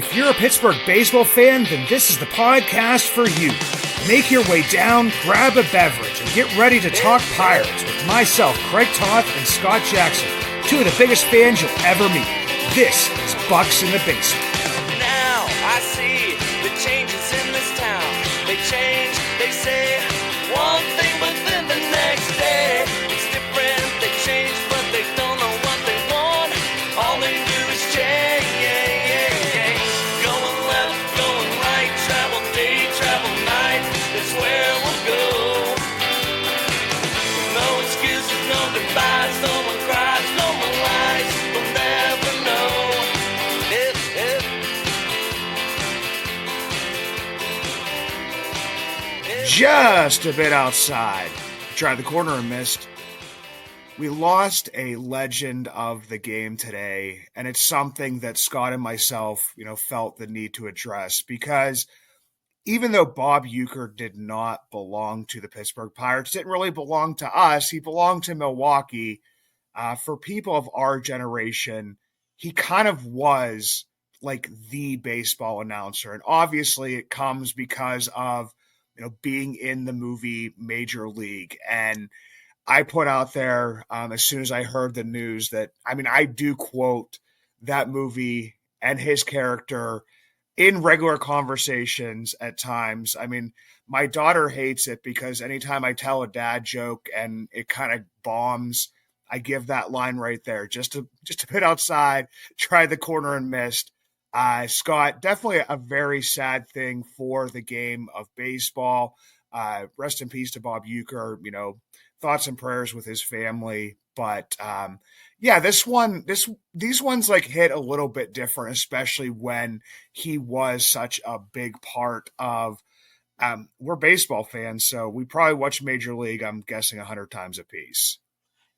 If you're a Pittsburgh baseball fan, then this is the podcast for you. Make your way down, grab a beverage, and get ready to talk Pirates with myself, Craig Toth, and Scott Jackson, two of the biggest fans you'll ever meet. This is Bucs in the Basement. Now I see the changes in this town. They change, they say one thing, but then the next day it's different. They change, but they don't know what they want. All they do is change. Going left, going right, travel day, travel night. That's where we'll go. No excuses, no goodbyes, no one cries, no one lies. We'll never know. Just a bit outside. Tried the corner and missed. We lost a legend of the game today, and it's something that Scott and myself, felt the need to address because even though Bob Uecker did not belong to the Pittsburgh Pirates, didn't really belong to us. He belonged to Milwaukee. For people of our generation, he kind of was like the baseball announcer, and obviously it comes because of being in the movie Major League. And I put out there as soon as I heard the news that, I do quote that movie and his character in regular conversations at times. My daughter hates it because anytime I tell a dad joke and it kind of bombs, I give that line right there, just a bit outside, tried the corner and missed. Scott, definitely a very sad thing for the game of baseball. Rest in peace to Bob Uecker, thoughts and prayers with his family. But these ones like hit a little bit different, especially when he was such a big part of, we're baseball fans, so we probably watch Major League, I'm guessing 100 times a piece.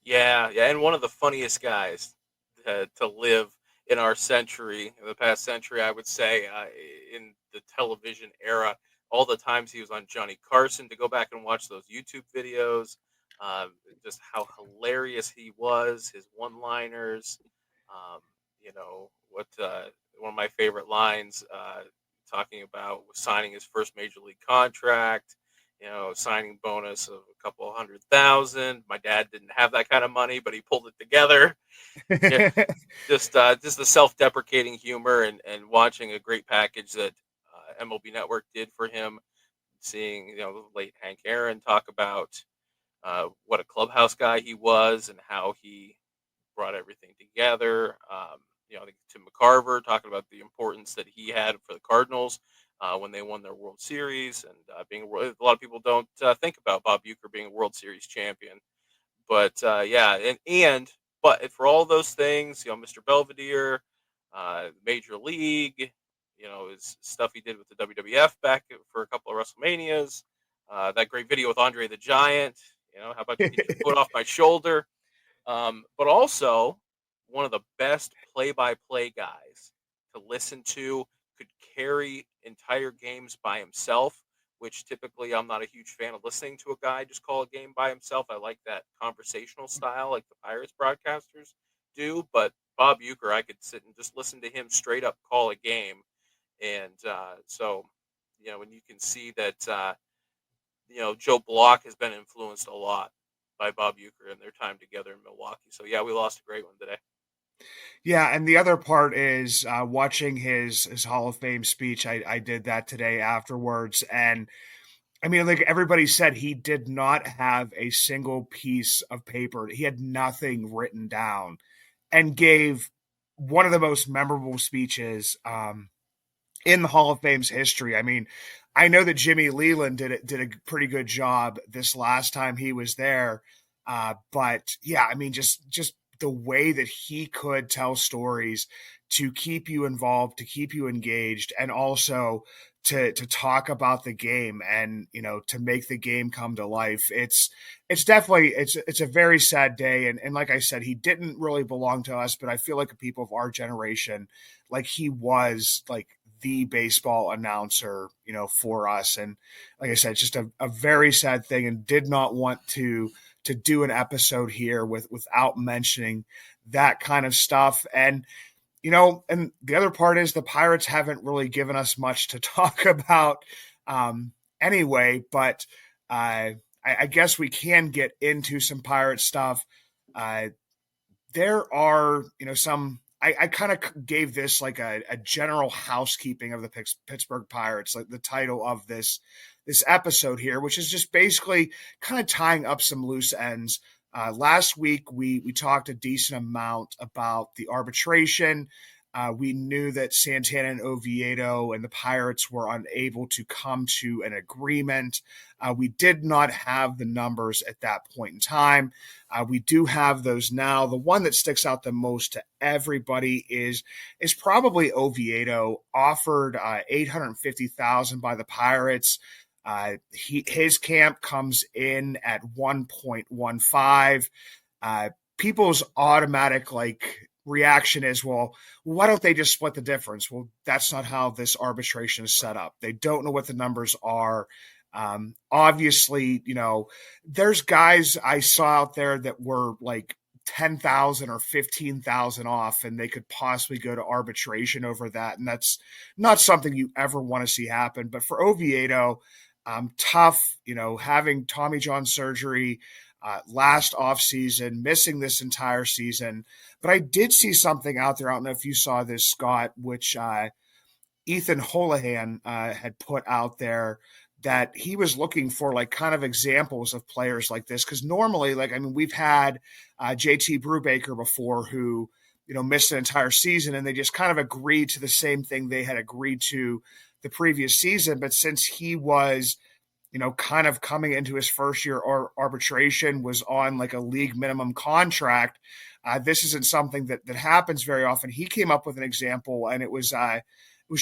Yeah, and one of the funniest guys to live in our century, in the past century, I would say, in the television era. All the times he was on Johnny Carson, to go back and watch those YouTube videos, just how hilarious he was, his one-liners, one of my favorite lines, talking about signing his first major league contract, signing bonus of a couple $100,000. My dad didn't have that kind of money, but he pulled it together. Yeah, just the self-deprecating humor and watching a great package that MLB Network did for him. Seeing the late Hank Aaron talk about what a clubhouse guy he was and how he brought everything together. I think Tim McCarver talking about the importance that he had for the Cardinals when they won their World Series, and a lot of people don't think about Bob Uecker being a World Series champion. But but for all those things, Mr. Belvedere, Major League, his stuff he did with the WWF back for a couple of WrestleManias, that great video with Andre the Giant, how about you get your foot off my shoulder, but also one of the best play-by-play guys to listen to, could carry entire games by himself, which typically I'm not a huge fan of listening to a guy just call a game by himself. I like that conversational style like the Pirates broadcasters do, but Bob Uecker, I could sit and just listen to him straight up call a game. And when you can see that, Joe Block has been influenced a lot by Bob Uecker and their time together in Milwaukee. So, yeah, we lost a great one today. Yeah, and the other part is watching his Hall of Fame speech. I did that today afterwards. And, like everybody said, he did not have a single piece of paper. He had nothing written down and gave one of the most memorable speeches in the Hall of Fame's history. I know that Jimmy Leland did a pretty good job this last time he was there. But yeah, just the way that he could tell stories to keep you involved, to keep you engaged, and also to talk about the game and, to make the game come to life. It's definitely, it's a very sad day. And like I said, he didn't really belong to us, but I feel like the people of our generation, like he was like the baseball announcer, for us. And like I said, it's just a very sad thing, and did not want to do an episode here without mentioning that kind of stuff. And And the other part is the Pirates haven't really given us much to talk about anyway, but I guess we can get into some Pirate stuff. There are, some. I kind of gave this like a general housekeeping of the Pittsburgh Pirates, like the title of this episode here, which is just basically kind of tying up some loose ends. Last week we talked a decent amount about the arbitration. We knew that Santana and Oviedo and the Pirates were unable to come to an agreement. We did not have the numbers at that point in time. We do have those now. The one that sticks out the most to everybody is probably Oviedo, offered $850,000 by the Pirates. His camp comes in at 1.15. People's automatic reaction is, well, why don't they just split the difference? Well, that's not how this arbitration is set up. They don't know what the numbers are. Obviously, there's guys I saw out there that were like 10,000 or 15,000 off, and they could possibly go to arbitration over that. And that's not something you ever want to see happen. But for Oviedo, tough, having Tommy John surgery last offseason, missing this entire season. But I did see something out there. I don't know if you saw this, Scott, which Ethan Holohan had put out there, that he was looking for kind of examples of players like this. Because normally, we've had JT Brubaker before who, missed an entire season, and they just kind of agreed to the same thing they had agreed to the previous season. But since he was, kind of coming into his first year or arbitration, was on a league minimum contract, this isn't something that happens very often. He came up with an example, and it was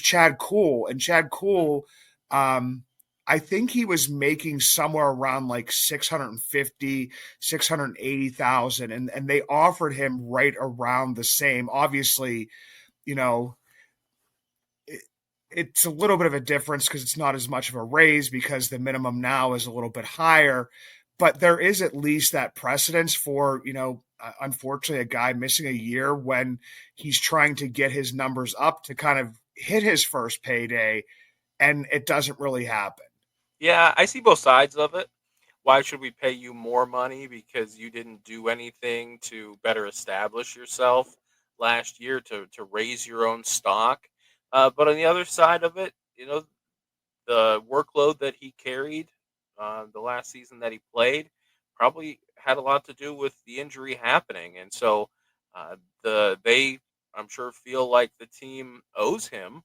Chad Kuhl. And Chad Kuhl, I think he was making somewhere around 650, 680,000, and they offered him right around the same. Obviously, it's a little bit of a difference because it's not as much of a raise because the minimum now is a little bit higher, but there is at least that precedence for, unfortunately, a guy missing a year when he's trying to get his numbers up to kind of hit his first payday, and it doesn't really happen. Yeah, I see both sides of it. Why should we pay you more money because you didn't do anything to better establish yourself last year to raise your own stock? But on the other side of it, the workload that he carried the last season that he played probably had a lot to do with the injury happening. And so they, I'm sure, feel like the team owes him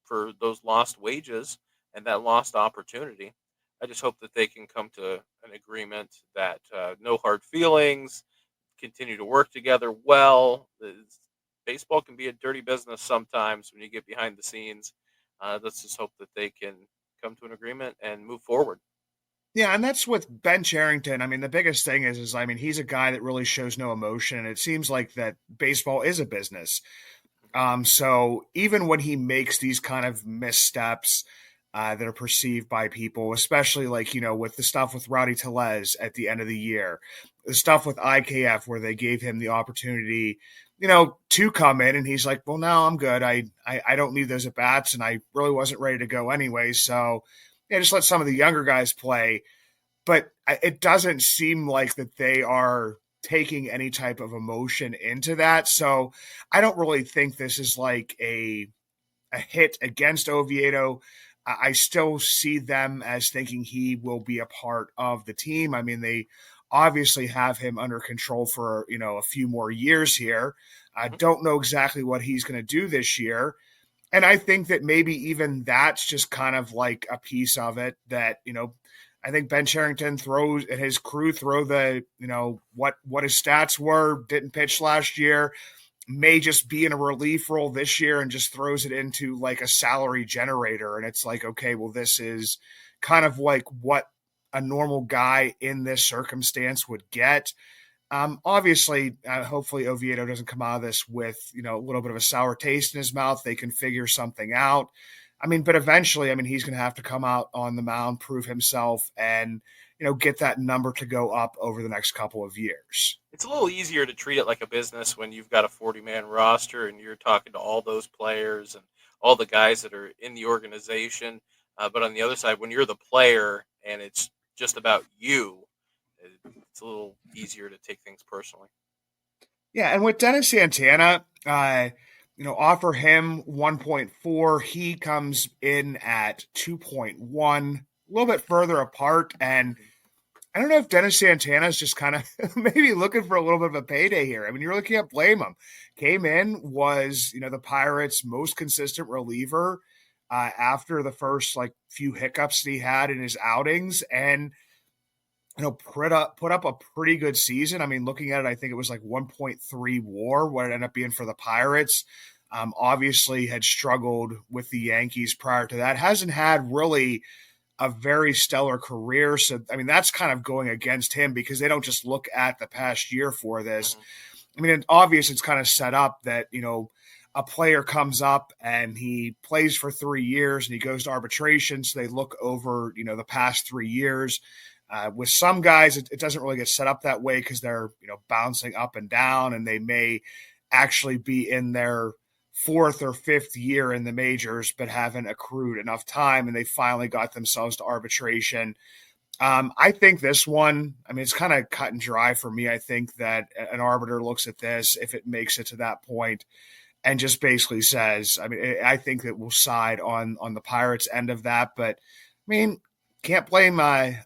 for those lost wages and that lost opportunity. I just hope that they can come to an agreement that no hard feelings, continue to work together well. Baseball can be a dirty business sometimes when you get behind the scenes. Let's just hope that they can come to an agreement and move forward. Yeah, and that's with Ben Cherington. The biggest thing is he's a guy that really shows no emotion, and it seems like that baseball is a business. So even when he makes these kind of missteps that are perceived by people, especially with the stuff with Rowdy Tellez at the end of the year, the stuff with IKF where they gave him the opportunity, to come in, and he's like, well, no, I'm good. I don't need those at bats, and I really wasn't ready to go anyway. So just let some of the younger guys play. But it doesn't seem like that they are taking any type of emotion into that. So I don't really think this is a hit against Oviedo. I still see them as thinking he will be a part of the team. They obviously have him under control for, a few more years here. I don't know exactly what he's going to do this year. And I think that maybe even that's just kind of a piece of it that, I think Ben Cherington throws and his crew throw the, what his stats were, didn't pitch last year, may just be in a relief role this year and just throws it into a salary generator. And it's okay, well, this is kind of what a normal guy in this circumstance would get. Obviously, hopefully Oviedo doesn't come out of this with, a little bit of a sour taste in his mouth. They can figure something out. I mean, but eventually, I mean, he's going to have to come out on the mound, prove himself, and get that number to go up over the next couple of years. It's a little easier to treat it like a business when you've got a 40-man roster and you're talking to all those players and all the guys that are in the organization. But on the other side, when you're the player and it's just about you, it's a little easier to take things personally. Yeah, and with Dennis Santana, offer him 1.4. He comes in at 2.1, a little bit further apart. And I don't know if Dennis Santana is just kind of maybe looking for a little bit of a payday here. I mean, you really can't blame him. Came in, was, the Pirates' most consistent reliever after the first few hiccups that he had in his outings, and put up a pretty good season. I mean, looking at it, I think it was 1.3 WAR, what it ended up being for the Pirates. Obviously had struggled with the Yankees prior to that. Hasn't had really a very stellar career. So, I mean, that's kind of going against him because they don't just look at the past year for this. I mean, it's kind of set up that, a player comes up and he plays for 3 years and he goes to arbitration. So they look over, the past 3 years. With some guys, it doesn't really get set up that way because they're, bouncing up and down, and they may actually be in their 4th or 5th year in the majors, but haven't accrued enough time, and they finally got themselves to arbitration. I think this one, I mean, it's kind of cut and dry for me. I think that an arbiter looks at this, if it makes it to that point, and just basically says, I mean, I think that we'll side on the Pirates' end of that. But, I mean, can't blame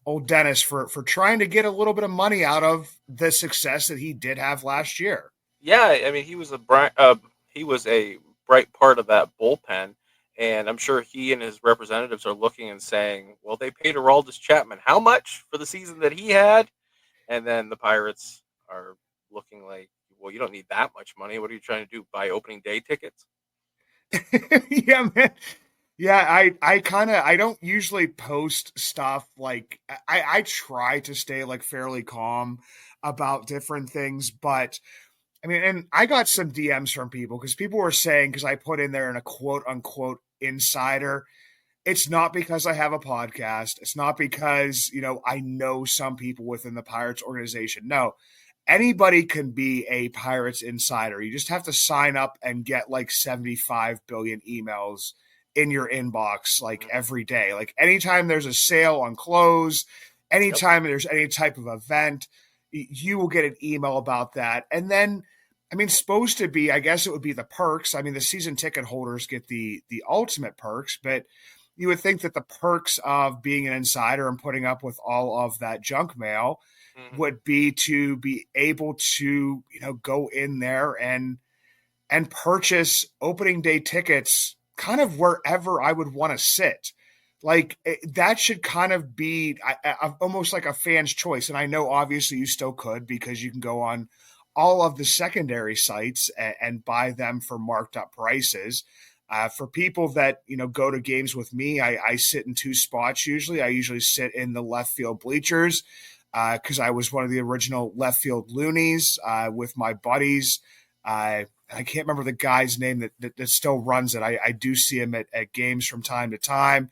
old Dennis for trying to get a little bit of money out of the success that he did have last year. Yeah, I mean, he was a bright part of that bullpen, and I'm sure he and his representatives are looking and saying, well, they paid Aroldis Chapman how much for the season that he had? And then the Pirates are looking like, well, you don't need that much money. What are you trying to do, buy opening day tickets? Yeah, man. Yeah, I don't usually post stuff I try to stay fairly calm about different things, but I mean, and I got some DMs from people because people were saying, because I put in there in a quote unquote insider, it's not because I have a podcast. It's not because, I know some people within the Pirates organization. No, anybody can be a Pirates insider. You just have to sign up and get 75 billion emails in your inbox every day. Anytime there's a sale on clothes, anytime there's any type of event, you will get an email about that. And then, I mean, supposed to be, I guess it would be the perks. I mean, the season ticket holders get the ultimate perks, but you would think that the perks of being an insider and putting up with all of that junk mail would be to be able to, go in there and purchase opening day tickets kind of wherever I would want to sit. That should kind of be almost like a fan's choice. And I know obviously you still could, because you can go on all of the secondary sites and buy them for marked up prices. For people that, go to games with me, I sit in 2 spots usually. I usually sit in the left field bleachers because I was one of the original left field loonies with my buddies. I can't remember the guy's name that still runs it. I do see him at games from time to time.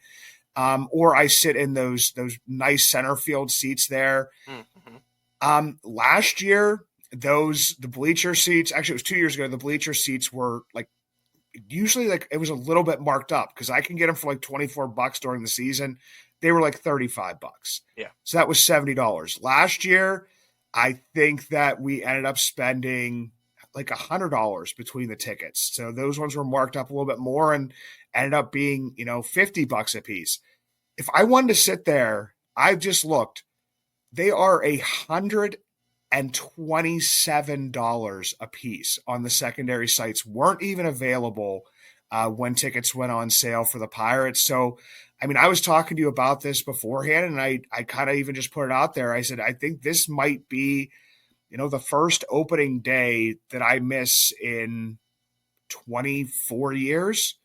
Or I sit in those nice center field seats there. Mm-hmm. Last year, the bleacher seats, actually it was 2 years ago, the bleacher seats were usually it was a little bit marked up because I can get them for $24 during the season. They were $35. Yeah. So that was $70. Last year, I think that we ended up spending $100 between the tickets. So those ones were marked up a little bit more and ended up being, $50 a piece. If I wanted to sit there, I just looked, they are $127 a piece on the secondary sites, weren't even available when tickets went on sale for the Pirates. So, I mean, I was talking to you about this beforehand, and I kind of even just put it out there. I said, I think this might be, the first opening day that I miss in 24 years.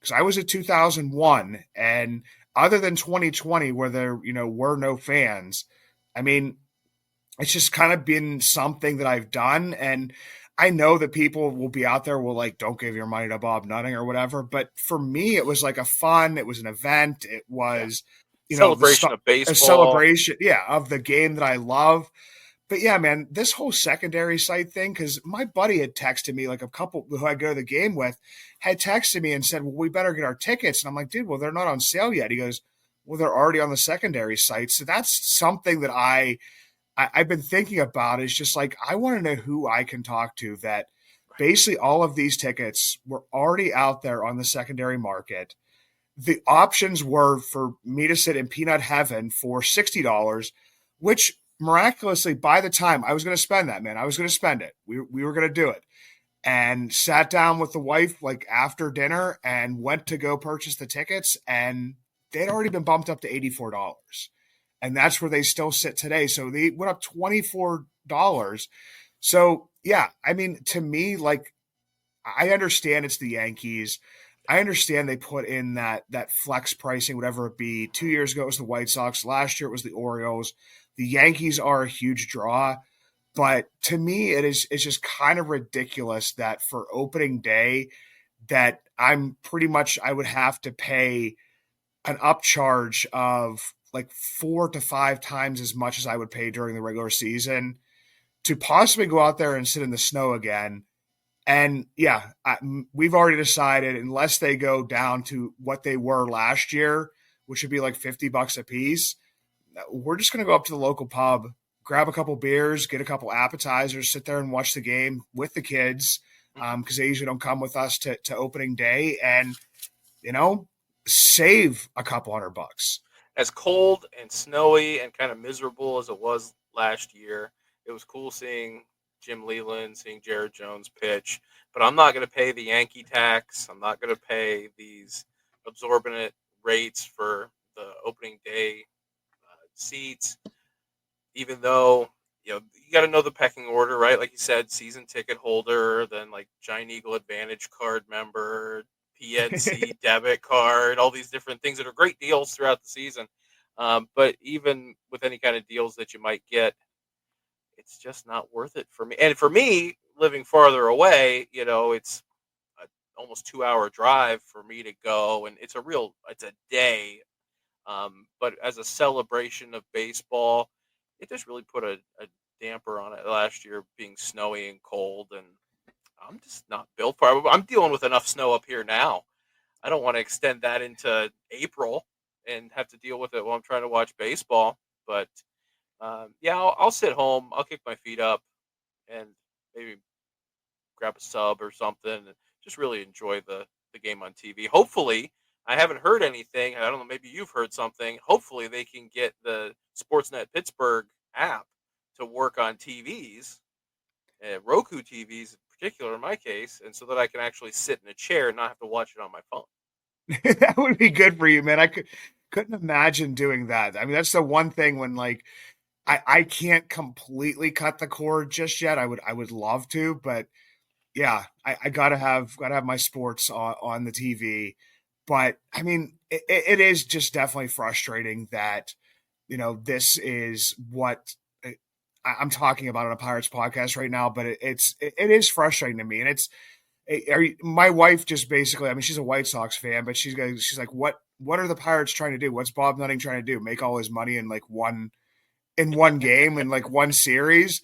Because I was at 2001, and other than 2020, where there, were no fans, I mean, it's just kind of been something that I've done. And I know that people will be out there will like, don't give your money to Bob Nutting or whatever. But for me, it was like it was an event. It Yeah. was, Celebration of a baseball. celebration, yeah, of the game that I love. But yeah, man, this whole secondary site thing, because my buddy had texted me, like a couple who I go to the game with, had texted me and said, well, we better get our tickets. And I'm like, dude, well, they're not on sale yet. He goes, well, they're already on the secondary site. So that's something that I've been thinking about is just like, I want to know who I can talk to that basically all of these tickets were already out there on the secondary market. The options were for me to sit in peanut heaven for $60, which miraculously, by the time I was going to spend that, man, I was going to spend it. We were going to do it. And sat down with the wife like after dinner and went to go purchase the tickets. And they'd already been bumped up to $84. And that's where they still sit today. So they went up $24. So yeah, I mean, to me, like I understand it's the Yankees. I understand they put in that flex pricing, whatever it be. 2 years ago it was the White Sox. Last year it was the Orioles. The Yankees are a huge draw, but to me it's just kind of ridiculous that for opening day that I would have to pay an upcharge of like 4 to 5 times as much as I would pay during the regular season to possibly go out there and sit in the snow again. And yeah, we've already decided unless they go down to what they were last year, which would be like $50 a piece, we're just going to go up to the local pub, grab a couple beers, get a couple appetizers, sit there and watch the game with the kids because they usually don't come with us to opening day, and save a couple $100. As cold and snowy and kind of miserable as it was last year, it was cool seeing Jim Leland, seeing Jared Jones pitch. But I'm not going to pay the Yankee tax. I'm not going to pay these exorbitant rates for the opening day seats, even though you got to know the pecking order, right? Like you said, season ticket holder, then like Giant Eagle Advantage card member, PNC debit card, all these different things that are great deals throughout the season. But even with any kind of deals that you might get, it's just not worth it for me. And for me, living farther away, it's a almost 2 hour drive for me to go, and it's a day. But as a celebration of baseball, it just really put a damper on it last year, being snowy and cold, and I'm just not built for it. I'm dealing with enough snow up here now. I don't want to extend that into April and have to deal with it while I'm trying to watch baseball. But yeah, I'll sit home. I'll kick my feet up and maybe grab a sub or something and just really enjoy the game on TV. Hopefully, I haven't heard anything. I don't know. Maybe you've heard something. Hopefully, they can get the Sportsnet Pittsburgh app to work on TVs, Roku TVs in particular, in my case, and so that I can actually sit in a chair and not have to watch it on my phone. That would be good for you, man. Couldn't imagine doing that. I mean, that's the one thing when like I can't completely cut the cord just yet. I would love to, but yeah, I gotta have my sports on the TV. But I mean, it is just definitely frustrating that this is what I'm talking about on a Pirates podcast right now. But it is frustrating to me, and my wife just basically, I mean, she's a White Sox fan, but she's like, what are the Pirates trying to do? What's Bob Nutting trying to do? Make all his money in like one game in like one series?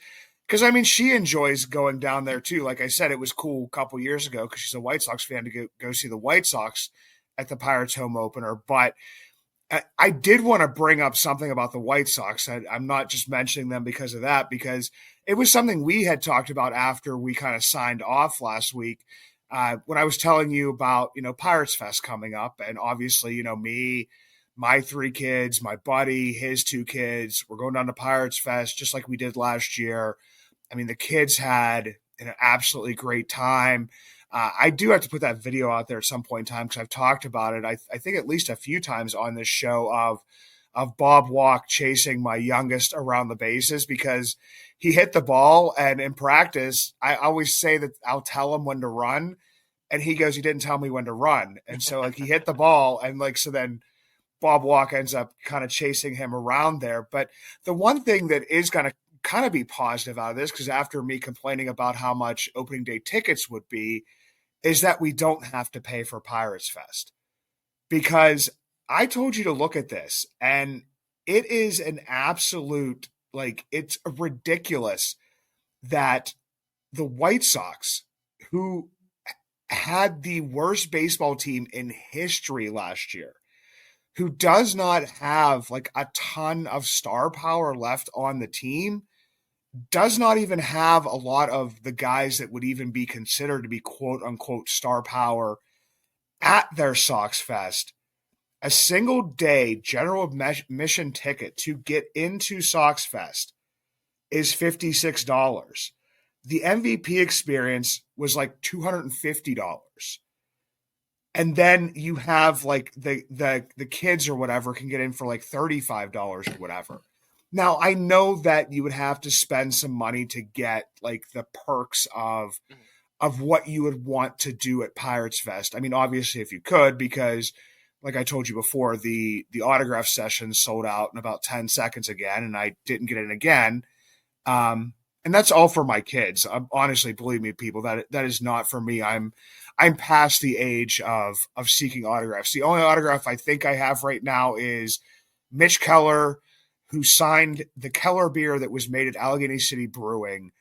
Because I mean, she enjoys going down there too. Like I said, it was cool a couple years ago because she's a White Sox fan to go see the White Sox at the Pirates home opener. But I did want to bring up something about the White Sox. I'm not just mentioning them because of that, because it was something we had talked about after we kind of signed off last week. When I was telling you about, Pirates Fest coming up, and obviously, me, my 3 kids, my buddy, his 2 kids, we're going down to Pirates Fest just like we did last year. I mean, the kids had an absolutely great time. I do have to put that video out there at some point in time because I've talked about it. I think at least a few times on this show of Bob Uecker chasing my youngest around the bases because he hit the ball, and in practice, I always say that I'll tell him when to run, and he goes, "He didn't tell me when to run," and so like he hit the ball, and like so then Bob Uecker ends up kind of chasing him around there. But the one thing that is kind kind of be positive out of this, because after me complaining about how much opening day tickets would be, is that we don't have to pay for Pirates Fest. Because I told you to look at this, and it is an absolute, like, it's ridiculous that the White Sox, who had the worst baseball team in history last year, who does not have like a ton of star power left on the team, does not even have a lot of the guys that would even be considered to be quote unquote star power at their Sox Fest. A single day general admission ticket to get into Sox Fest is $56. The MVP experience was like $250. And then you have like the kids or whatever can get in for like $35 or whatever. Now, I know that you would have to spend some money to get like the perks of what you would want to do at Pirates Fest. I mean, obviously if you could, because like I told you before, the autograph session sold out in about 10 seconds again, and I didn't get in again. And that's all for my kids. Honestly, believe me, people, that is not for me. I'm past the age of seeking autographs. The only autograph I think I have right now is Mitch Keller, who signed the Keller beer that was made at Allegheny City Brewing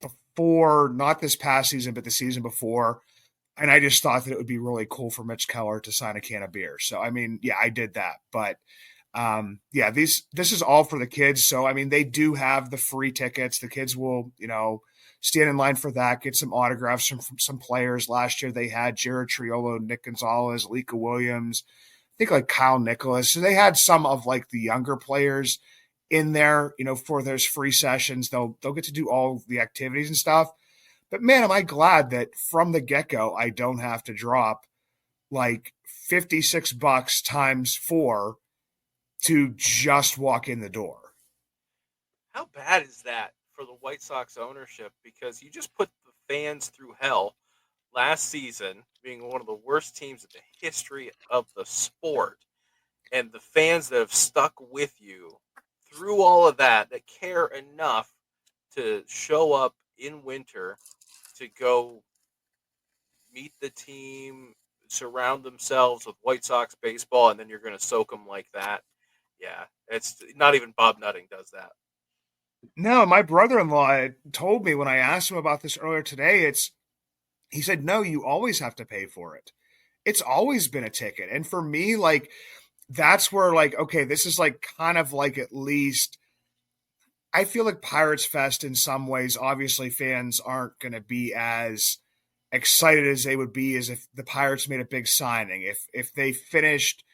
before, not this past season, but the season before. And I just thought that it would be really cool for Mitch Keller to sign a can of beer. So, I mean, yeah, I did that. But yeah, this is all for the kids. So, I mean, they do have the free tickets. The kids will, stand in line for that, get some autographs from some players. Last year they had Jared Triolo, Nick Gonzalez, Lika Williams, I think like Kyle Nicholas. So they had some of like the younger players in there, for those free sessions. They'll get to do all the activities and stuff. But man, am I glad that from the get-go I don't have to drop like $56 times 4 to just walk in the door. How bad is that for the White Sox ownership? Because you just put the fans through hell last season, being one of the worst teams in the history of the sport, and the fans that have stuck with you through all of that care enough to show up in winter to go meet the team, surround themselves with White Sox baseball, and then you're going to soak them like that. Yeah, it's not even Bob Nutting does that. No, my brother-in-law told me when I asked him about this earlier today, he said, no, you always have to pay for it. It's always been a ticket. And for me, like, that's where, like, okay, this is like kind of like, at least I feel like Pirates Fest in some ways, obviously fans aren't going to be as excited as they would be as if the Pirates made a big signing. If they finished,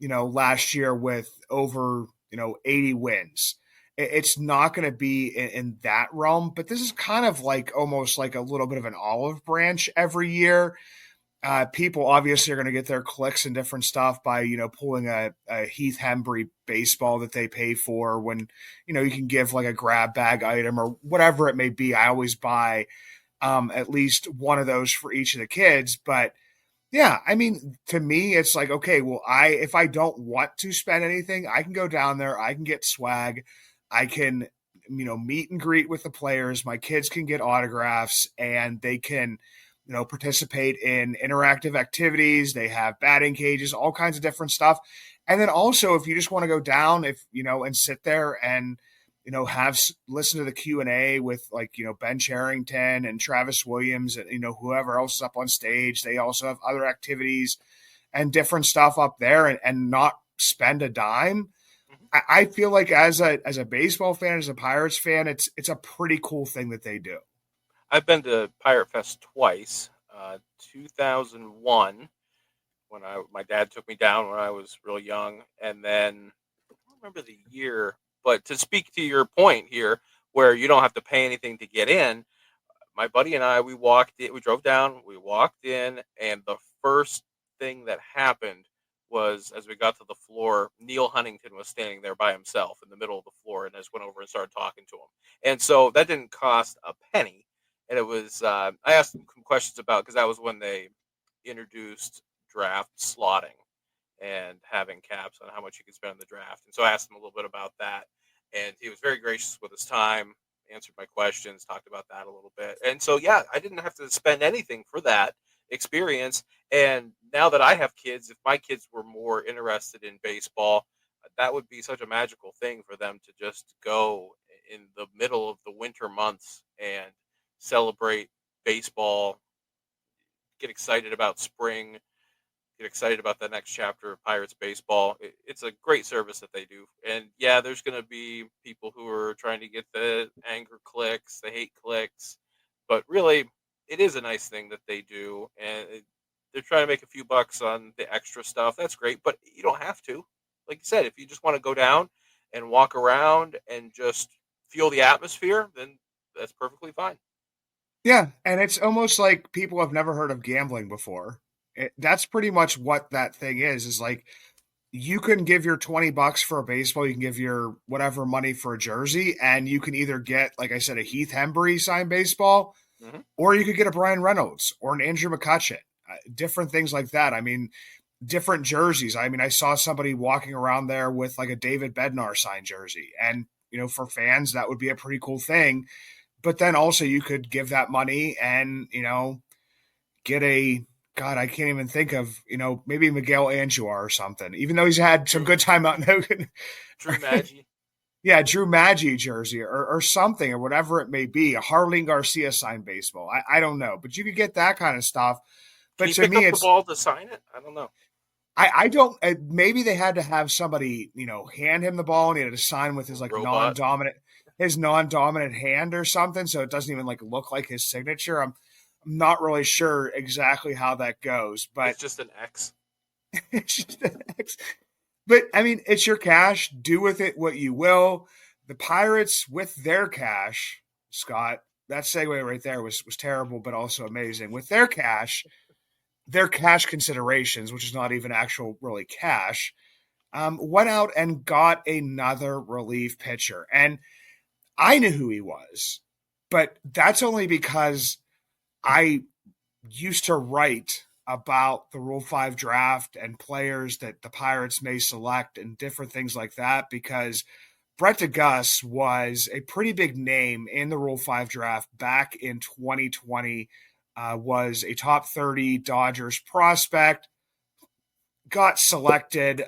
last year with over, 80 wins, it's not going to be in that realm. But this is kind of like almost like a little bit of an olive branch every year. People obviously are going to get their clicks and different stuff by, pulling a Heath Hembry baseball that they pay for when, you can give like a grab bag item or whatever it may be. I always buy at least one of those for each of the kids. But yeah, I mean, to me, it's like, okay, well, if I don't want to spend anything, I can go down there, I can get swag, I can, meet and greet with the players. My kids can get autographs, and they can, participate in interactive activities. They have batting cages, all kinds of different stuff. And then also, if you just want to go down, and sit there and, listen to the Q&A with like, Ben Charrington and Travis Williams and, whoever else is up on stage. They also have other activities and different stuff up there, and not spend a dime. I feel like as a baseball fan, as a Pirates fan, it's a pretty cool thing that they do. I've been to Pirate Fest twice. 2001, when my dad took me down when I was real young, and then I don't remember the year. But to speak to your point here, where you don't have to pay anything to get in, my buddy and I, we drove down, we walked in, and the first thing that happened was, as we got to the floor, Neil Huntington was standing there by himself in the middle of the floor, and I just went over and started talking to him. And so that didn't cost a penny. And it was, I asked him some questions about, because that was when they introduced draft slotting and having caps on how much you could spend on the draft. And so I asked him a little bit about that. and he was very gracious with his time, answered my questions, talked about that a little bit. And so, yeah, I didn't have to spend anything for that experience. And now that I have kids, if my kids were more interested in baseball, that would be such a magical thing for them to just go in the middle of the winter months and celebrate baseball, get excited about spring, get excited about the next chapter of Pirates baseball. It's a great service that they do. And yeah, there's going to be people who are trying to get the anger clicks, the hate clicks, but really, it is a nice thing that they do. And they're trying to make a few bucks on the extra stuff. That's great, but you don't have to. Like you said, if you just want to go down and walk around and just feel the atmosphere, then that's perfectly fine. Yeah, and it's almost like people have never heard of gambling before. That's pretty much what that thing is like you can give your $20 for a baseball, you can give your whatever money for a jersey, and you can either get, like I said, a Heath Hembree signed baseball, or you could get a Brian Reynolds or an Andrew McCutcheon, different things like that. I mean, different jerseys. I mean, I saw somebody walking around there with like a David Bednar signed jersey, and for fans, that would be a pretty cool thing. But then also you could give that money and, get a, God, I can't even think of, maybe Miguel Andujar or something, even though he's had some good time out in Oakland. Drew Maggi. Yeah, Drew Maggi jersey or something or whatever it may be. A Harleen Garcia signed baseball. I don't know, but you could get that kind of stuff. But Can to you pick me, up it's the ball to sign it? I don't know. I don't. Maybe they had to have somebody, hand him the ball, and he had to sign with his like Robot. non-dominant hand or something, so it doesn't even like look like his signature. I'm not really sure exactly how that goes, but It's just an X. it's just an X. But I mean, it's your cash. Do with it what you will. The Pirates with their cash, Scott. That segue right there was terrible, but also amazing. With their cash considerations, which is not even actual really cash, went out and got another relief pitcher. And I knew who he was, but that's only because I used to write about the Rule 5 draft and players that the Pirates may select and different things like that, because Brett DeGuss was a pretty big name in the Rule 5 draft back in 2020. Was a top 30 Dodgers prospect, got selected,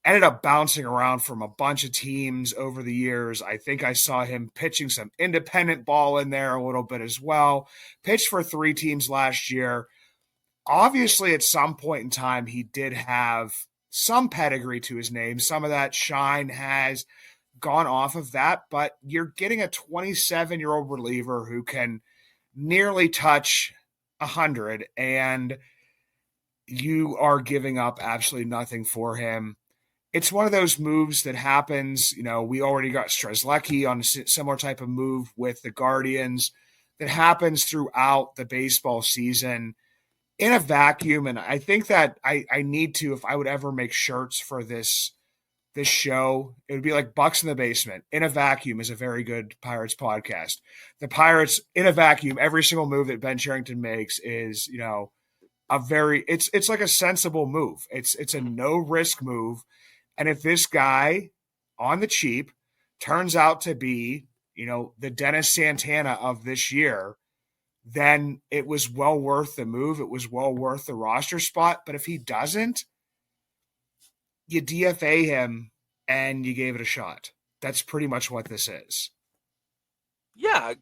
ended up bouncing around from a bunch of teams over the years. I think I saw him pitching some independent ball in there a little bit as well. Pitched for 3 teams last year. Obviously, at some point in time, he did have some pedigree to his name. Some of that shine has gone off of that, but you're getting a 27-year-old reliever who can nearly touch 100, and you are giving up absolutely nothing for him. It's one of those moves that happens. We already got Strzelecki on a similar type of move with the Guardians that happens throughout the baseball season in a vacuum. And I think that I need to, if I would ever make shirts for this show, it would be like Bucs in the Basement. In a vacuum is a very good Pirates podcast. The Pirates in a vacuum, every single move that Ben Cherington makes is, it's like a sensible move. It's a no risk move. And if this guy on the cheap turns out to be, the Dennis Santana of this year, then it was well worth the move. It was well worth the roster spot. But if he doesn't, you DFA him and you gave it a shot. That's pretty much what this is. Yeah,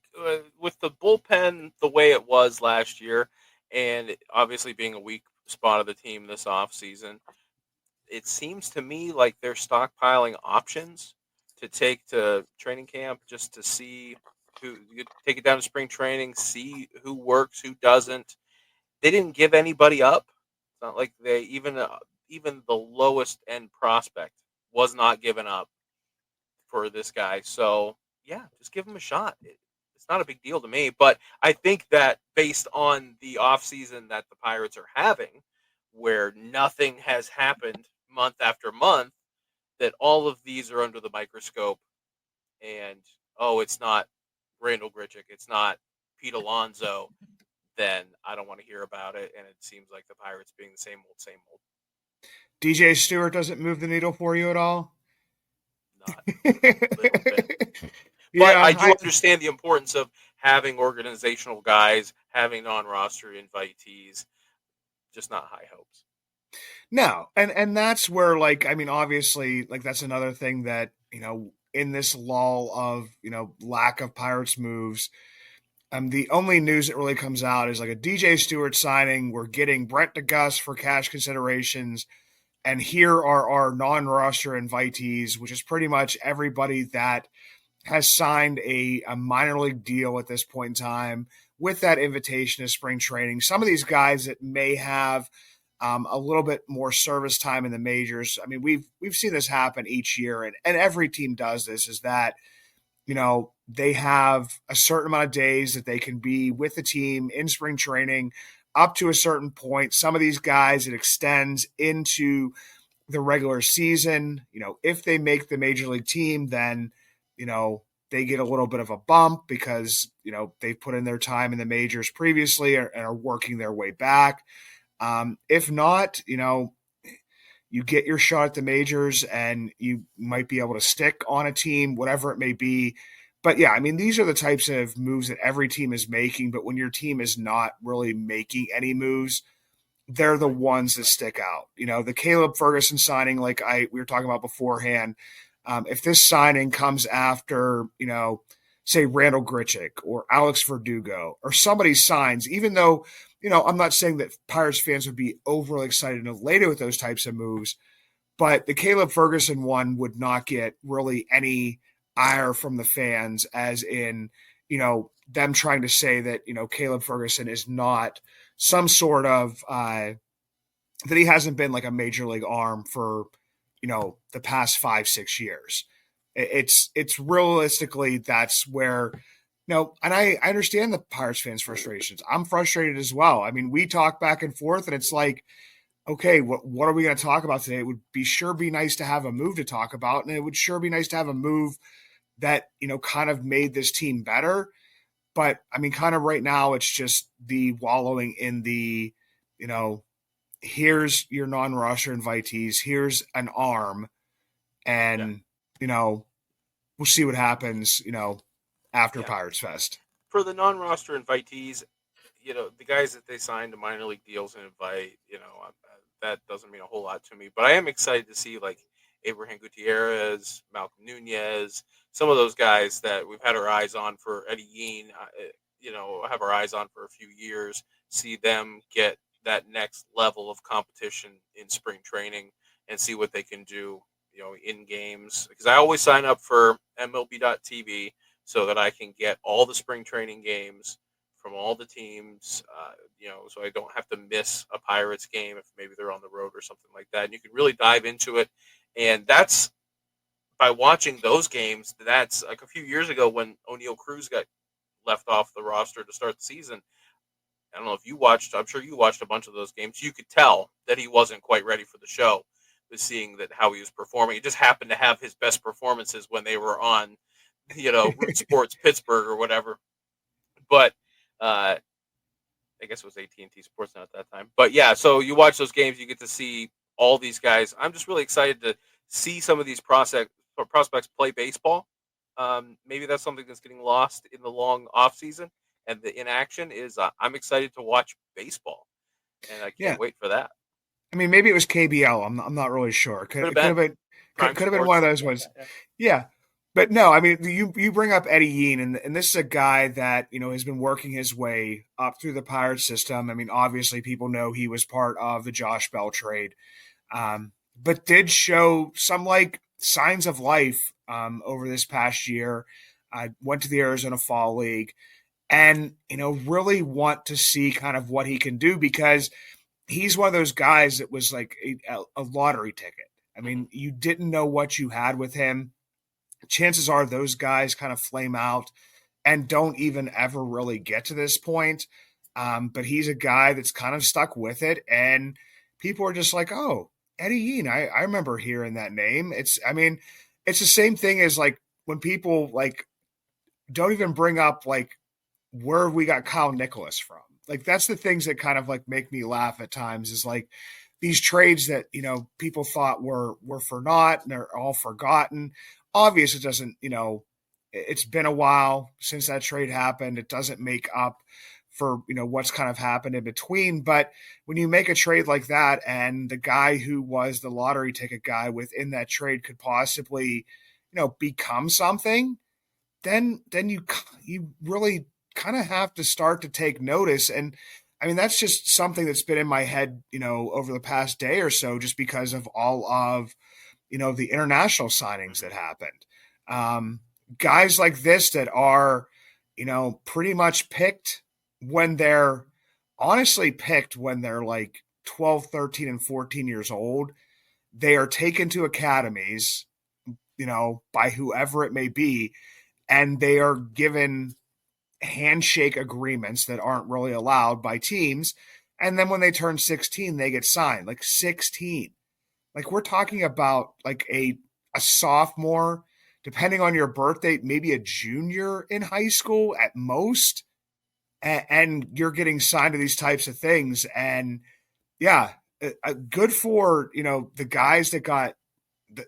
with the bullpen the way it was last year, and obviously being a weak spot of the team this offseason, it seems to me like they're stockpiling options to take to training camp just to see who you take it down to spring training, see who works, who doesn't. They didn't give anybody up. It's not like they even the lowest end prospect was not given up for this guy. So yeah, just give him a shot. It's not a big deal to me, but I think that based on the offseason that the Pirates are having, where nothing has happened month after month, that all of these are under the microscope. And it's not Randall Grichuk, it's not Pete Alonso, then I don't want to hear about it. And it seems like the Pirates being the same old. DJ Stewart doesn't move the needle for you at all? not a little bit. But Yeah, I do understand the importance of having organizational guys, having non-roster invitees, just not high hopes. no, and that's where, like, I mean, obviously, like, that's another thing that, in this lull of, lack of Pirates moves, the only news that really comes out is like a DJ Stewart signing. We're getting Brent DeGus for cash considerations, and here are our non-roster invitees, which is pretty much everybody that has signed a minor league deal at this point in time with that invitation to spring training. Some of these guys that may have a little bit more service time in the majors. I mean, we've seen this happen each year, and every team does this, is that, they have a certain amount of days that they can be with the team in spring training up to a certain point. Some of these guys, it extends into the regular season. If they make the major league team, then, they get a little bit of a bump because, they've put in their time in the majors previously and are working their way back. If not, you get your shot at the majors and you might be able to stick on a team, whatever it may be. But yeah, I mean, these are the types of moves that every team is making. But when your team is not really making any moves, they're the ones that stick out. The Caleb Ferguson signing, like we were talking about beforehand, if this signing comes after, say Randall Grichuk or Alex Verdugo or somebody signs, even though, I'm not saying that Pirates fans would be overly excited and elated with those types of moves, but the Caleb Ferguson one would not get really any ire from the fans, as in, them trying to say that, Caleb Ferguson is not some sort of that he hasn't been like a major league arm for, the past 5-6 years. It's realistically, that's where, and I understand the Pirates fans' frustrations. I'm frustrated as well. I mean, we talk back and forth, and it's like, okay, what are we going to talk about today? It would be nice to have a move to talk about, and it would sure be nice to have a move that, kind of made this team better. But I mean, kind of right now, it's just the wallowing in the, here's your non-roster invitees, here's an arm, and, we'll see what happens, after Pirates Fest. For the non-roster invitees, the guys that they signed to minor league deals and invite, that doesn't mean a whole lot to me. But I am excited to see, like, Abraham Gutierrez, Malcolm Nunez, some of those guys that we've had our eyes on for, Eddie Yean, have our eyes on for a few years, see them get that next level of competition in spring training and see what they can do, in games. Because I always sign up for MLB.TV so that I can get all the spring training games from all the teams, so I don't have to miss a Pirates game if maybe they're on the road or something like that. And you can really dive into it. And that's by watching those games. That's like a few years ago when O'Neal Cruz got left off the roster to start the season. I don't know if you watched, I'm sure you watched a bunch of those games. You could tell that he wasn't quite ready for the show, with seeing that how he was performing. He just happened to have his best performances when they were on, Root Sports Pittsburgh or whatever. But I guess it was AT&T Sports Now at that time. But yeah, so you watch those games, you get to see all these guys. I'm just really excited to see some of these prospects play baseball. Maybe that's something that's getting lost in the long off season, and the inaction is. I'm excited to watch baseball, and I can't wait for that. I mean, maybe it was KBL. I'm not really sure. Could have been one of those ones. Yeah. But no, I mean, you bring up Eddie Yean, and this is a guy that, has been working his way up through the Pirates system. I mean, obviously people know he was part of the Josh Bell trade, but did show some like signs of life over this past year. I went to the Arizona Fall League and, really want to see kind of what he can do, because he's one of those guys that was like a lottery ticket. I mean, you didn't know what you had with him. Chances are those guys kind of flame out and don't even ever really get to this point. But he's a guy that's kind of stuck with it. And people are just like, oh, Eddie Yean, I remember hearing that name. It's the same thing as like when people like don't even bring up like where we got Kyle Nicholas from. Like, that's the things that kind of like make me laugh at times, is like these trades that, people thought were for naught and they're all forgotten. obvious it doesn't, it's been a while since that trade happened. It doesn't make up for, what's kind of happened in between. But when you make a trade like that and the guy who was the lottery ticket guy within that trade could possibly, become something, then you really kind of have to start to take notice. And I mean, that's just something that's been in my head, over the past day or so, just because of all of, the international signings that happened. Guys like this that are, pretty much picked when they're like 12, 13, and 14 years old. They are taken to academies, by whoever it may be, and they are given handshake agreements that aren't really allowed by teams. And then when they turn 16, they get signed. Like 16. Like we're talking about like a sophomore, depending on your birth date, maybe a junior in high school at most. And you're getting signed to these types of things. And yeah, good for, the guys that got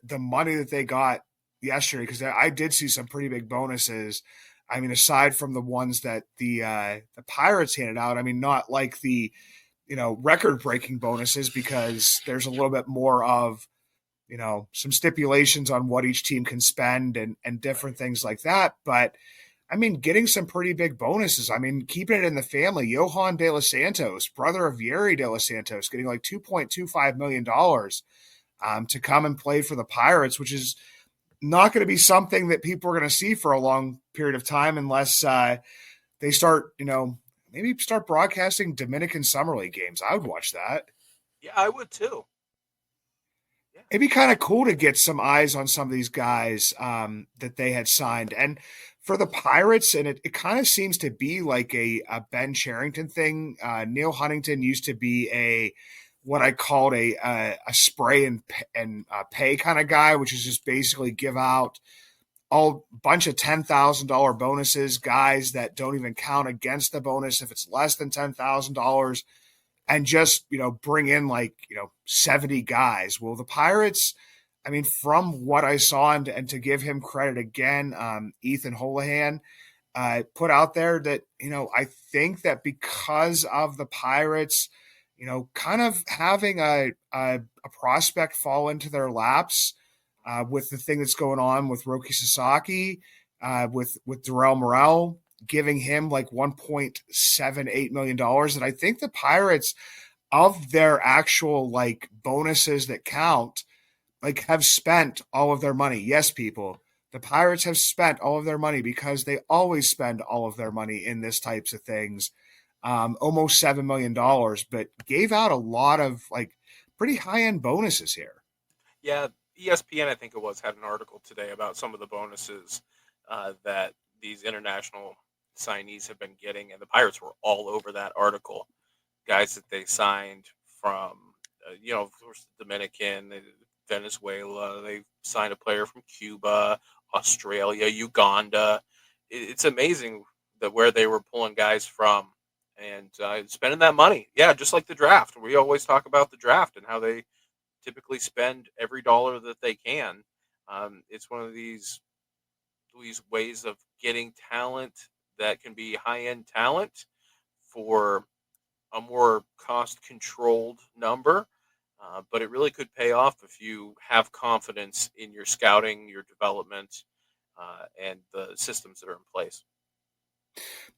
the money that they got yesterday, because I did see some pretty big bonuses. I mean, aside from the ones that the Pirates handed out, I mean, not like the, record-breaking bonuses, because there's a little bit more of, some stipulations on what each team can spend and different things like that. But I mean, getting some pretty big bonuses. I mean, keeping it in the family. Johan De Los Santos, brother of Yeri De Los Santos, getting like $2.25 million to come and play for the Pirates, which is not going to be something that people are going to see for a long period of time unless they start, maybe start broadcasting Dominican Summer League games. I would watch that. Yeah, I would too. Yeah. It'd be kind of cool to get some eyes on some of these guys that they had signed. And for the Pirates, and it kind of seems to be like a Ben Cherington thing. Neil Huntington used to be what I called a spray and pay kind of guy, which is just basically give out a bunch of $10,000 bonuses, guys that don't even count against the bonus if it's less than $10,000, and just, bring in like, 70 guys. Well, the Pirates, I mean, from what I saw, and to give him credit again, Ethan Holohan put out there that, I think that because of the Pirates, kind of having a prospect fall into their laps with the thing that's going on with Roki Sasaki, with Darrell Morel, giving him like $1.78 million. And I think the Pirates, of their actual like bonuses that count, like have spent all of their money. Yes, people, the Pirates have spent all of their money, because they always spend all of their money in this types of things. Almost $7 million, but gave out a lot of like pretty high-end bonuses here. Yeah, ESPN, I think it was, had an article today about some of the bonuses that these international signees have been getting, and the Pirates were all over that article. Guys that they signed from, of course, Dominican, Venezuela. They signed a player from Cuba, Australia, Uganda. It's amazing that where they were pulling guys from and spending that money. Yeah, just like the draft. We always talk about the draft and how they typically spend every dollar that they can. It's one of these ways of getting talent that can be high-end talent for a more cost-controlled number. But it really could pay off if you have confidence in your scouting, your development, and the systems that are in place.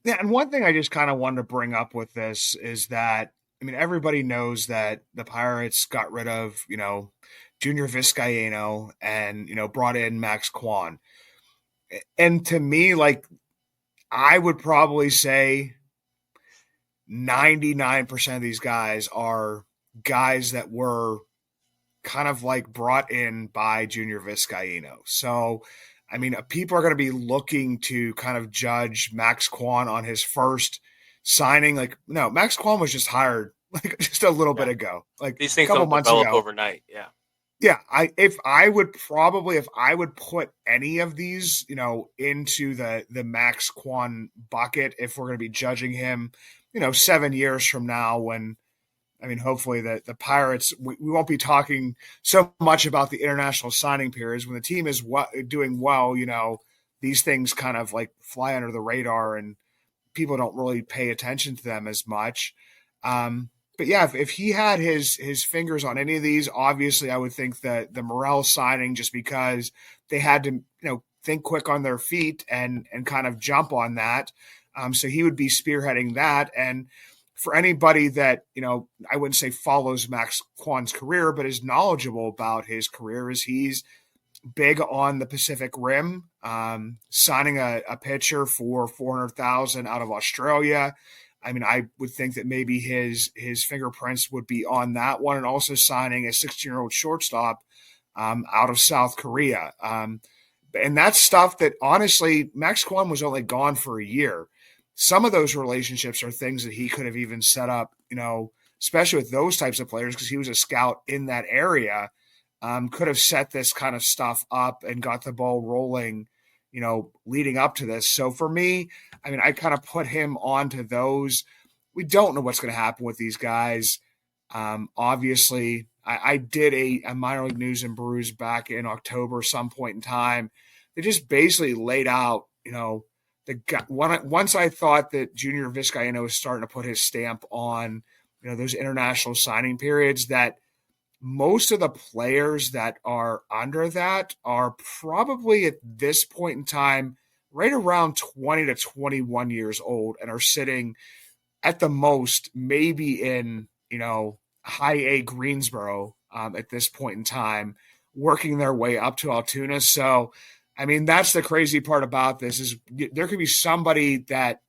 Yeah, and one thing I just kind of wanted to bring up with this is that, I mean, everybody knows that the Pirates got rid of, Junior Vizcaino and, brought in Max Kwan. And to me, like, I would probably say 99% of these guys are guys that were kind of like brought in by Junior Vizcaino. So, I mean, people are going to be looking to kind of judge Max Kwan on his first signing. Like, no, Max Kwan was just hired like just a little bit ago, like these things a couple don't months develop ago. overnight. Yeah. Yeah. If I would put any of these, into the Max Kwan bucket, if we're going to be judging him, 7 years from now when I mean, hopefully the Pirates, we won't be talking so much about the international signing periods. When the team is doing well, these things kind of like fly under the radar and people don't really pay attention to them as much. But yeah, if he had his fingers on any of these, obviously I would think that the Morel signing, just because they had to, think quick on their feet and kind of jump on that. So he would be spearheading that. And for anybody that, I wouldn't say follows Max Kwan's career, but is knowledgeable about his career, is he's big on the Pacific Rim, signing a pitcher for $400,000 out of Australia. I mean, I would think that maybe his fingerprints would be on that one, and also signing a 16-year-old shortstop out of South Korea. And that's stuff that, honestly, Max Kwan was only gone for a year. Some of those relationships are things that he could have even set up, especially with those types of players, because he was a scout in that area, could have set this kind of stuff up and got the ball rolling, leading up to this. So for me, I mean, I kind of put him onto those. We don't know what's going to happen with these guys. Obviously, I did a minor league news and brews back in October, some point in time. They just basically laid out, the guy. Once I thought that Junior Vizcaino was starting to put his stamp on, those international signing periods, that most of the players that are under that are probably at this point in time right around 20 to 21 years old and are sitting at the most maybe in, high A Greensboro at this point in time, working their way up to Altoona. So, I mean, that's the crazy part about this, is there could be somebody that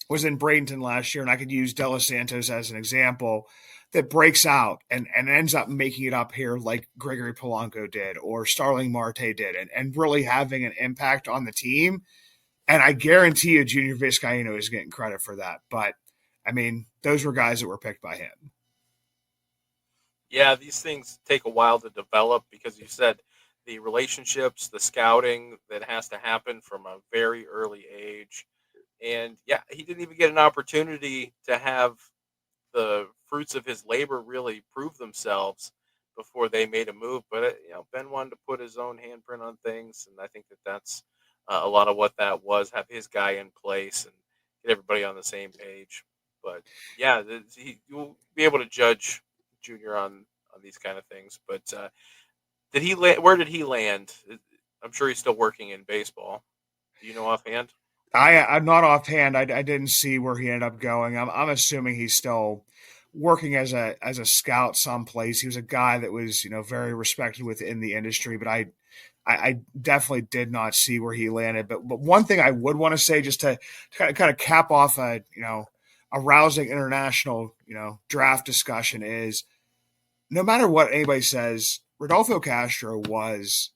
was in Bradenton last year, and I could use De Los Santos as an example, that breaks out and ends up making it up here like Gregory Polanco did or Starling Marte did, and really having an impact on the team. And I guarantee you Junior Vizcaino is getting credit for that. But, I mean, those were guys that were picked by him. Yeah, these things take a while to develop, because you said the relationships, the scouting that has to happen from a very early age. And, yeah, he didn't even get an opportunity to have the fruits of his labor really prove themselves before they made a move. But, Ben wanted to put his own handprint on things, and I think that's a lot of what that was, have his guy in place and get everybody on the same page. But, yeah, you'll be able to judge Junior on these kind of things. But where did he land? I'm sure he's still working in baseball. Do you know offhand? I'm not offhand. I didn't see where he ended up going. I'm assuming he's still working as a scout someplace. He was a guy that was, very respected within the industry, but I definitely did not see where he landed. But one thing I would want to say, just to kind of cap off a rousing international, draft discussion, is no matter what anybody says, Rodolfo Castro was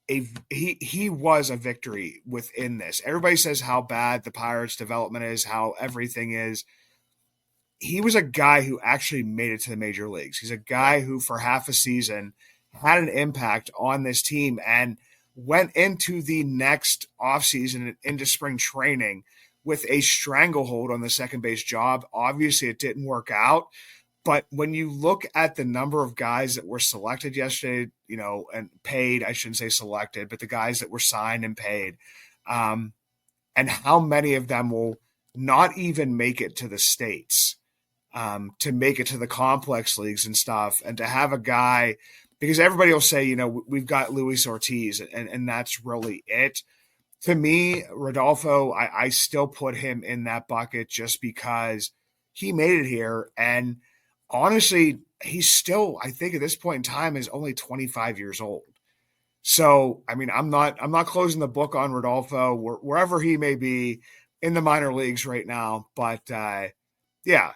he was a victory within this. Everybody says how bad the Pirates development is, how everything is. He was a guy who actually made it to the major leagues. He's a guy who for half a season had an impact on this team and went into the next offseason into spring training with a stranglehold on the second base job. Obviously, it didn't work out. But when you look at the number of guys that were selected yesterday, and paid, I shouldn't say selected, but the guys that were signed and paid, and how many of them will not even make it to the States, to make it to the complex leagues and stuff, and to have a guy, because everybody will say, we've got Luis Ortiz, and that's really it. To me, Rodolfo, I still put him in that bucket just because he made it here. And honestly, he's still, I think at this point in time, is only 25 years old. So, I mean, I'm not closing the book on Rodolfo, wherever he may be in the minor leagues right now. But yeah,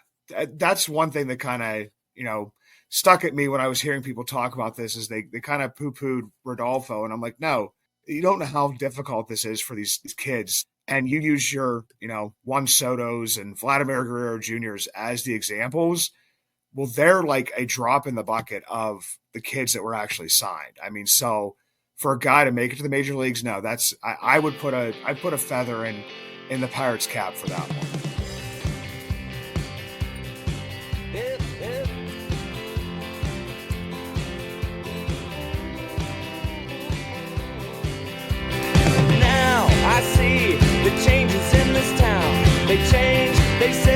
that's one thing that kind of, stuck at me when I was hearing people talk about this, is they kind of poo-pooed Rodolfo. And I'm like, no, you don't know how difficult this is for these kids. And you use your, Juan Soto's and Vladimir Guerrero Jr.'s as the examples. Well, they're like a drop in the bucket of the kids that were actually signed. I mean, so for a guy to make it to the major leagues, no, that's I'd put a feather in the Pirates cap for that one. change, they say